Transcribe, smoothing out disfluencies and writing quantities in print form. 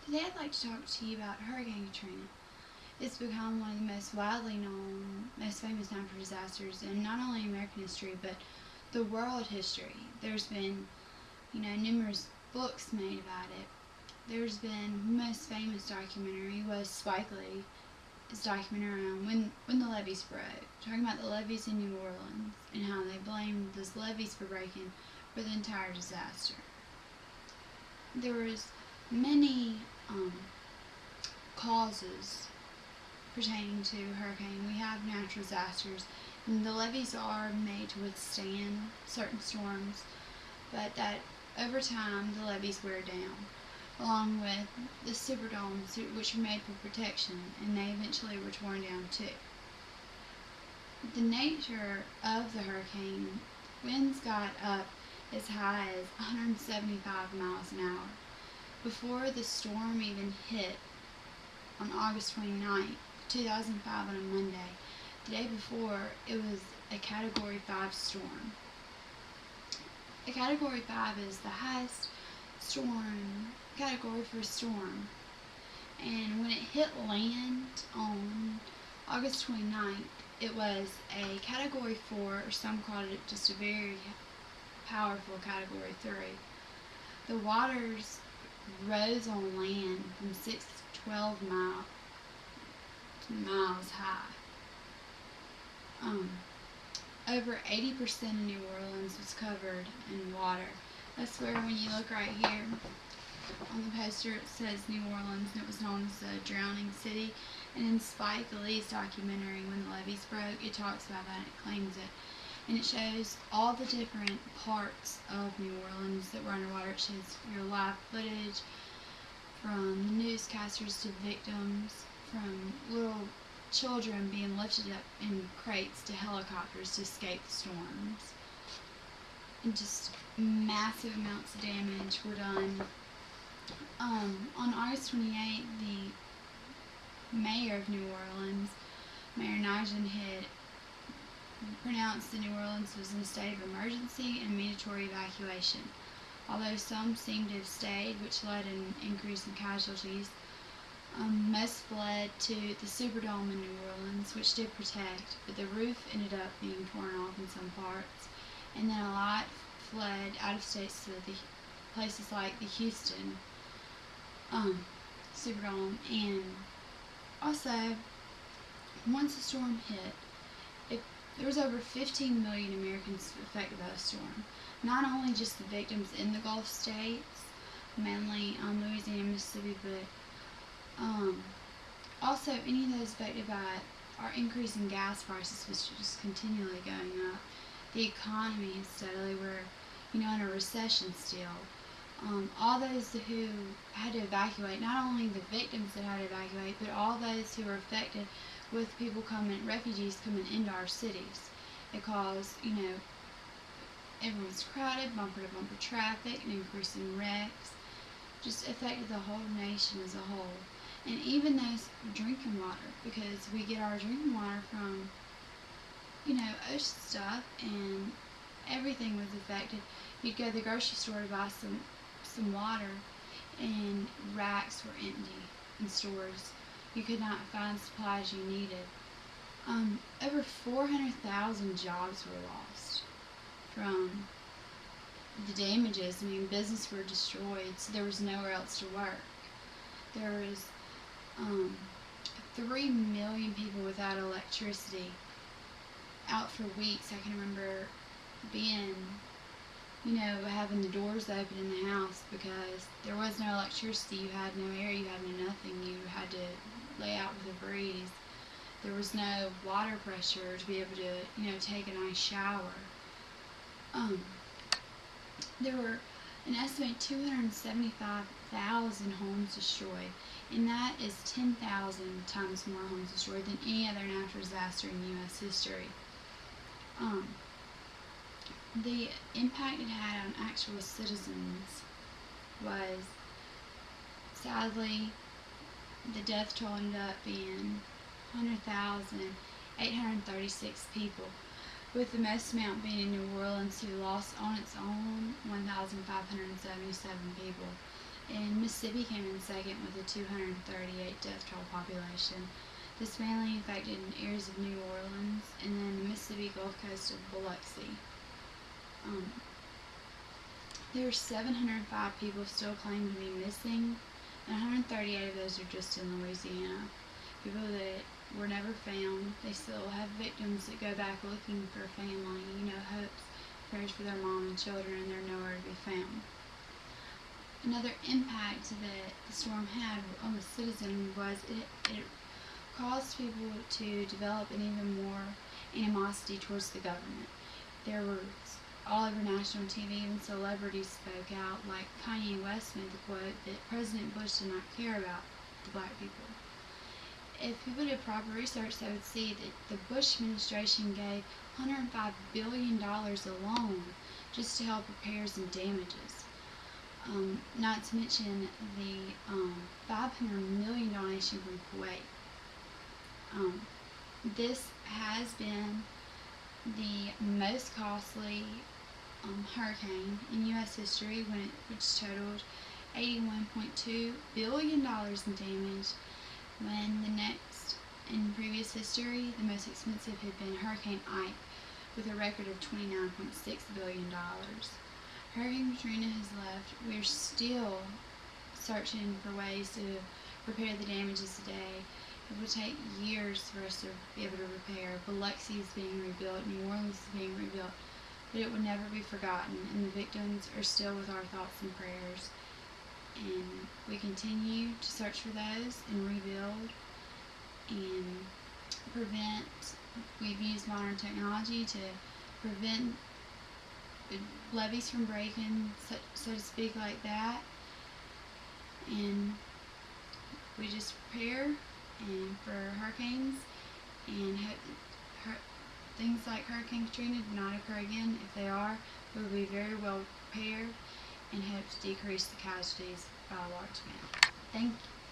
Today I'd like to talk to you about Hurricane Katrina. It's become one of the most widely known, most famous natural disasters in not only American history but the world history. There's been, numerous books made about it. There's been the most famous documentary was Spike Lee's documentary on when the levees broke, talking about the levees in New Orleans and how they blamed those levees for breaking for the entire disaster. There was many causes pertaining to hurricane. We have natural disasters, and the levees are made to withstand certain storms, but that over time the levees wear down, along with the superdomes, which are made for protection, and they eventually were torn down too. The nature of the hurricane, winds got up as high as 175 miles an hour. Before the storm even hit on August 29, 2005 on a Monday, the day before, it was a Category 5 storm. A Category 5 is the highest storm category for a storm. And when it hit land on August 29th, it was a Category 4, or some called it just a very powerful Category 3. The waters rose on land from 6 to 12 miles high. Over 80% of New Orleans was covered in water. That's where, when you look right here on the poster, it says New Orleans, and it was known as the drowning city. And in Spike Lee's documentary, When the Levees Broke, it talks about that, it claims it. And it shows all the different parts of New Orleans that were underwater. It shows your live footage from the newscasters to victims, from little children being lifted up in crates to helicopters to escape the storms. And just massive amounts of damage were done. On August 28th, the mayor of New Orleans, Mayor Nugent, had pronounced that New Orleans was in a state of emergency and mandatory evacuation. Although some seemed to have stayed, which led to an increase in casualties, most fled to the Superdome in New Orleans, which did protect, but the roof ended up being torn off in some parts. And then a lot fled out of state to the places like the Houston Superdome. And also, once the storm hit, there was over 15 million Americans affected by the storm. Not only just the victims in the Gulf states, mainly Louisiana, Mississippi, but also any of those affected by our increase in gas prices, which is just continually going up. The economy is steadily, we're in a recession still. All those who had to evacuate, not only the victims that had to evacuate, but all those who were affected with refugees coming into our cities. It caused, everyone's crowded, bumper to bumper traffic, an increase in wrecks, just affected the whole nation as a whole. And even those drinking water, because we get our drinking water from, ocean stuff, and everything was affected. You'd go to the grocery store to buy some water, and racks were empty in stores. You could not find supplies you needed. Over 400,000 jobs were lost from the damages. Businesses were destroyed, so there was nowhere else to work. There was 3 million people without electricity, out for weeks. I can remember being, having the doors open in the house because there was no electricity. You had no air, you had no nothing. You had to lay out with a breeze. There was no water pressure to be able to, take a nice shower. There were an estimated 275,000 homes destroyed, and that is 10,000 times more homes destroyed than any other natural disaster in U.S. history. The impact it had on actual citizens was, sadly, the death toll ended up being 100,836 people, with the most amount being in New Orleans, who lost on its own 1,577 people. And Mississippi came in second with a 238 death toll population. This mainly affected areas of New Orleans and then the Mississippi Gulf Coast of Biloxi. There are 705 people still claimed to be missing, and 138 of those are just in Louisiana. People that were never found. They still have victims that go back looking for family, hopes, prayers for their mom and children, and they're nowhere to be found. Another impact that the storm had on the citizens was it caused people to develop an even more animosity towards the government. There were all over national TV, even celebrities spoke out, like Kanye West made the quote that President Bush did not care about the black people. If people did proper research, they would see that the Bush administration gave $105 billion alone just to help repairs and damages. Not to mention the $500 million donation from Kuwait. This has been the most costly hurricane in U.S. history, which totaled $81.2 billion in damage, when the next in previous history, the most expensive had been Hurricane Ike, with a record of $29.6 billion. Hurricane Katrina has left. We're still searching for ways to repair the damages today. It will take years for us to be able to repair. Biloxi is being rebuilt, New Orleans is being rebuilt, but it will never be forgotten, and the victims are still with our thoughts and prayers. And we continue to search for those and rebuild and prevent. We've used modern technology to prevent levees from breaking, so to speak, like that. And we just prepare and for hurricanes and hope things like Hurricane Katrina do not occur again. If they are, we will be very well prepared and hope to decrease the casualties by a large amount. Thank you.